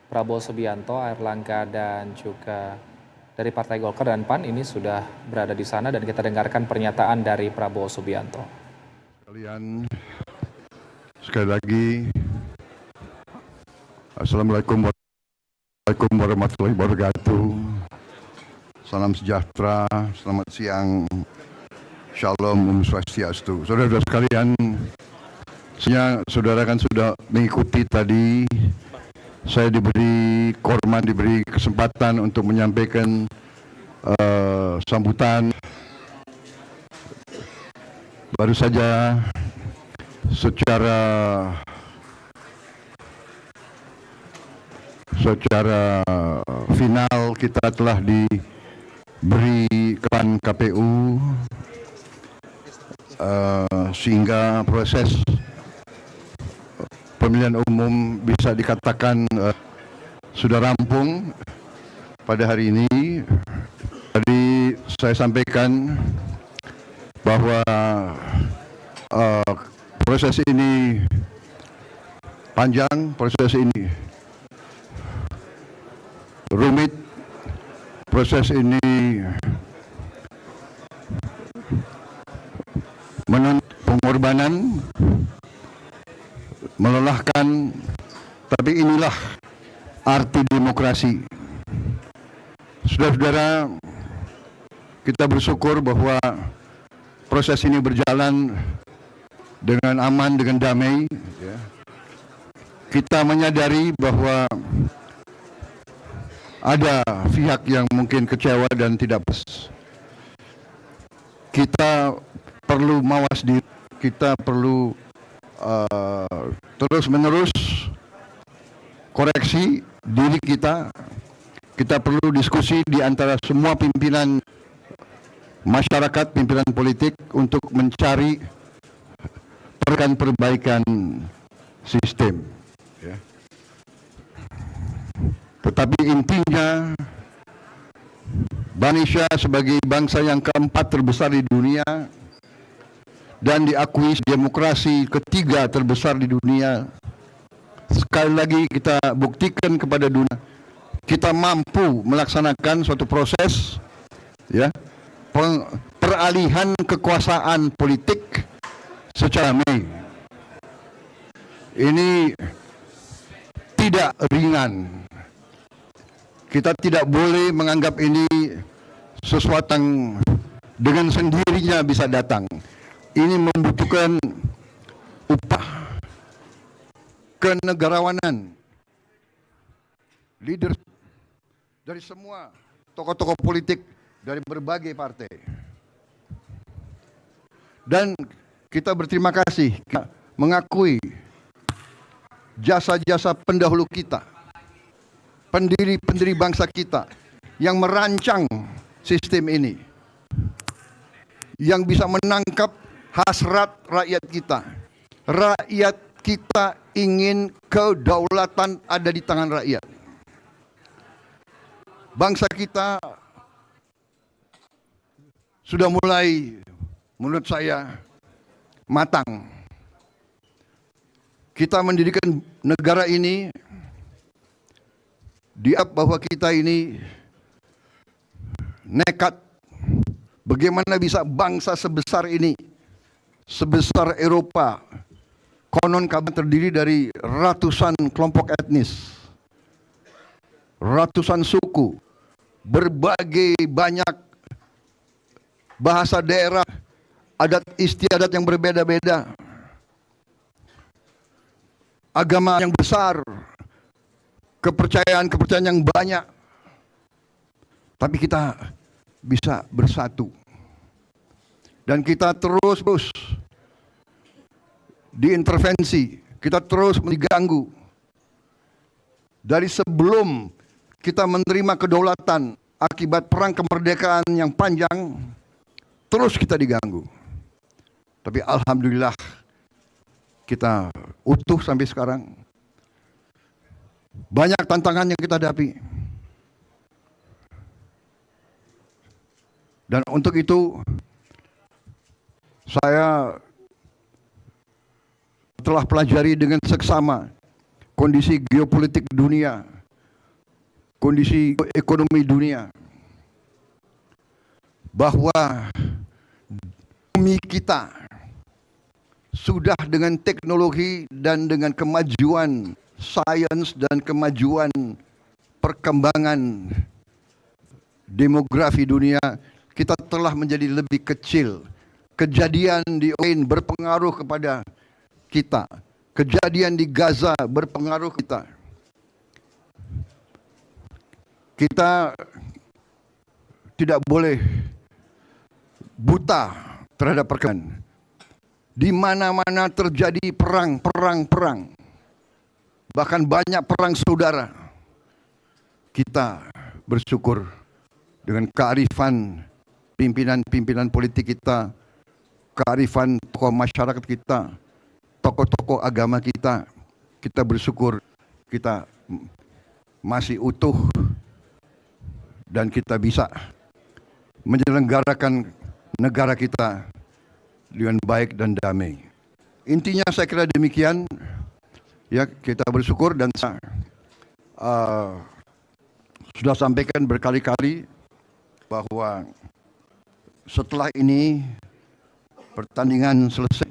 Prabowo Subianto, Airlangga, dan juga dari Partai Golkar dan PAN ini sudah berada di sana, dan kita dengarkan pernyataan dari Prabowo Subianto. Kalian, sekali lagi, Assalamualaikum warahmatullahi wabarakatuh. Salam sejahtera, selamat siang, Shalom, Om Swastiastu. Saudara-saudara sekalian, saudara kan sudah mengikuti tadi. Saya diberi kesempatan untuk menyampaikan sambutan. Baru saja secara final kita telah diberikan KPU sehingga proses pemilihan umum bisa dikatakan sudah rampung pada hari ini. Tadi saya sampaikan bahwa proses ini panjang, proses ini rumit, proses ini menuntut pengorbanan, melelahkan, tapi inilah arti demokrasi. Saudara-saudara, kita bersyukur bahwa proses ini berjalan dengan aman, dengan damai. Kita menyadari bahwa ada pihak yang mungkin kecewa dan tidak pas. Kita perlu mawas diri, kita perlu terus-menerus koreksi diri kita. Kita perlu diskusi di antara semua pimpinan masyarakat, pimpinan politik untuk mencari perbaikan sistem. Tetapi intinya, Indonesia sebagai bangsa yang keempat terbesar di dunia dan diakui demokrasi ketiga terbesar di dunia, sekali lagi kita buktikan kepada dunia kita mampu melaksanakan suatu proses peralihan kekuasaan politik secara damai. Ini tidak ringan. Kita tidak boleh menganggap ini sesuatu yang dengan sendirinya bisa datang. Ini membutuhkan upah, kenegarawanan, leader dari semua tokoh-tokoh politik dari berbagai partai. Dan kita berterima kasih, kita mengakui jasa-jasa pendahulu kita, pendiri bangsa kita yang merancang sistem ini, yang bisa menangkap hasrat rakyat kita. Rakyat kita ingin kedaulatan ada di tangan rakyat. Bangsa kita sudah mulai, menurut saya, matang. Kita mendirikan negara ini bahwa kita ini nekat. Bagaimana bisa bangsa sebesar ini, sebesar Eropa, konon kabar terdiri dari ratusan kelompok etnis, ratusan suku, berbagai banyak bahasa daerah, adat istiadat yang berbeda-beda, agama yang besar, kepercayaan yang banyak, tapi kita bisa bersatu. Dan kita terus diintervensi, kita terus diganggu. Dari sebelum kita menerima kedaulatan akibat perang kemerdekaan yang panjang, terus kita diganggu. Tapi alhamdulillah kita utuh sampai sekarang. Banyak tantangan yang kita hadapi. Dan untuk itu saya telah pelajari dengan seksama kondisi geopolitik dunia, kondisi ekonomi dunia, bahwa bumi kita sudah dengan teknologi dan dengan kemajuan sains dan kemajuan perkembangan demografi dunia, kita telah menjadi lebih kecil. Kejadian di Ukraina berpengaruh kepada kita. Kejadian di Gaza berpengaruh kita. Kita tidak boleh buta terhadap perkembangan. Di mana-mana terjadi perang. Bahkan banyak perang saudara. Kita bersyukur dengan kearifan pimpinan-pimpinan politik kita, kearifan tokoh masyarakat kita, tokoh-tokoh agama kita, kita bersyukur kita masih utuh dan kita bisa menyelenggarakan negara kita dengan baik dan damai. Intinya saya kira demikian, ya, kita bersyukur dan sudah sampaikan berkali-kali bahwa setelah ini pertandingan selesai.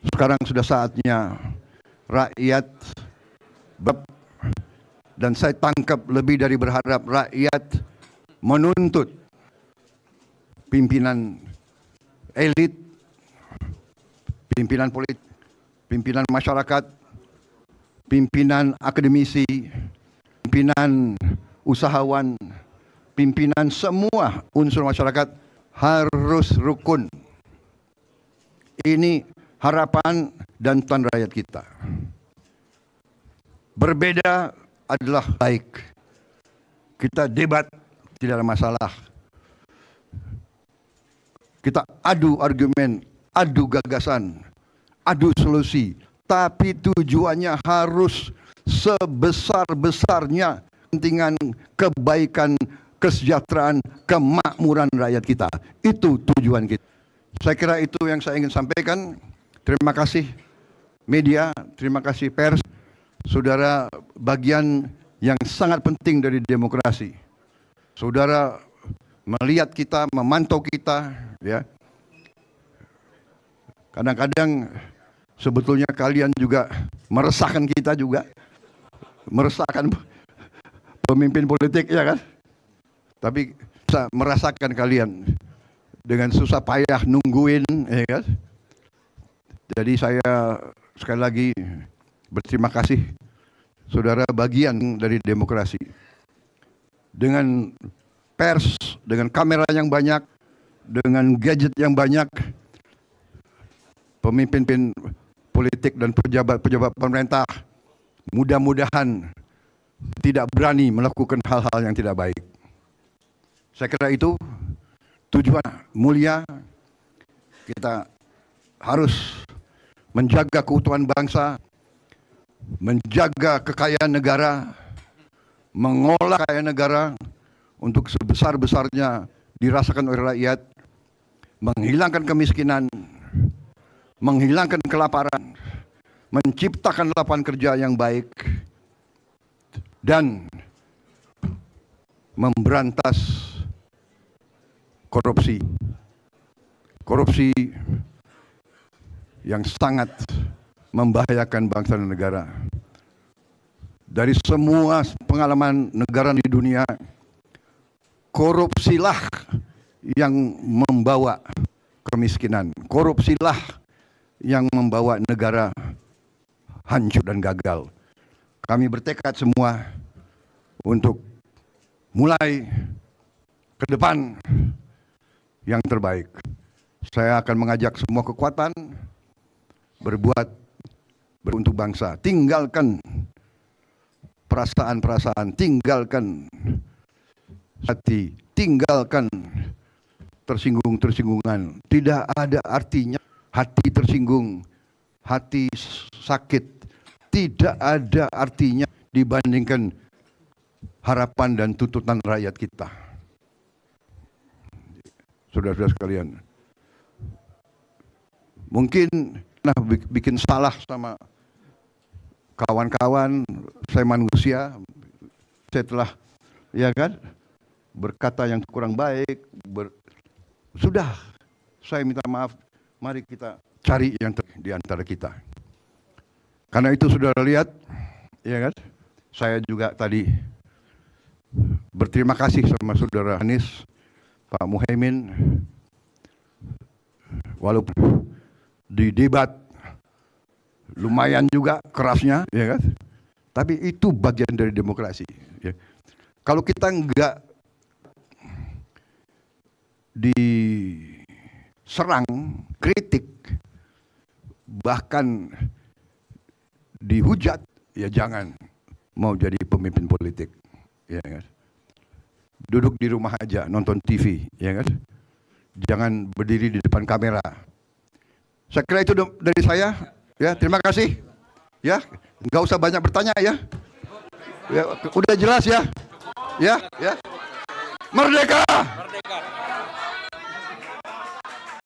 Sekarang sudah saatnya rakyat, dan saya tangkap lebih dari berharap, rakyat menuntut pimpinan elit, pimpinan politik, pimpinan masyarakat, pimpinan akademisi, pimpinan usahawan, pimpinan semua unsur masyarakat harus rukun. Ini harapan dan tujuan rakyat kita. Berbeda adalah baik. Kita debat, tidak ada masalah. Kita adu argumen, adu gagasan, adu solusi. Tapi tujuannya harus sebesar-besarnya kepentingan, kebaikan, kesejahteraan, kemakmuran rakyat kita. Itu tujuan kita. Saya kira itu yang saya ingin sampaikan. Terima kasih media, terima kasih pers. Saudara, bagian yang sangat penting dari demokrasi. Saudara melihat kita, memantau kita, ya. Kadang-kadang sebetulnya kalian juga meresahkan kita juga. Meresahkan pemimpin politik, ya kan? Tapi bisa merasakan kalian dengan susah payah nungguin, ya kan? Jadi saya sekali lagi berterima kasih, saudara, bagian dari demokrasi. Dengan pers, dengan kamera yang banyak, dengan gadget yang banyak, pemimpin politik dan pejabat-pejabat pemerintah mudah-mudahan tidak berani melakukan hal-hal yang tidak baik. Saya kira itu tujuan mulia. Kita harus menjaga keutuhan bangsa, menjaga kekayaan negara, mengolah kekayaan negara untuk sebesar-besarnya dirasakan oleh rakyat, menghilangkan kemiskinan, menghilangkan kelaparan, menciptakan lapangan kerja yang baik, dan memberantas korupsi. Korupsi yang sangat membahayakan bangsa dan negara. Dari semua pengalaman negara di dunia, korupsilah yang membawa kemiskinan. Korupsilah yang membawa negara hancur dan gagal. Kami bertekad semua untuk mulai ke depan yang terbaik. Saya akan mengajak semua kekuatan berbuat untuk bangsa. Tinggalkan perasaan-perasaan, tinggalkan hati, tinggalkan tersinggung-tersinggungan. Tidak ada artinya hati tersinggung, hati sakit. Tidak ada artinya dibandingkan harapan dan tuntutan rakyat kita. Saudara-saudara sekalian, mungkin bikin salah sama kawan-kawan, saya manusia, saya telah, ya kan, berkata yang kurang baik, sudah, saya minta maaf, mari kita cari yang di antara kita. Karena itu saudara lihat, ya kan, saya juga tadi berterima kasih sama saudara Anies, Pak Muhaimin, walaupun di debat lumayan juga kerasnya, ya kan? Tapi itu bagian dari demokrasi. Ya. Kalau kita enggak diserang, kritik, bahkan dihujat, ya jangan mau jadi pemimpin politik, ya kan? Duduk di rumah aja nonton TV, ya kan? Jangan berdiri di depan kamera. Saya kira itu dari saya. Ya, terima kasih. Ya, nggak usah banyak bertanya ya. Ya, udah jelas ya. Ya, ya. Merdeka! Merdeka!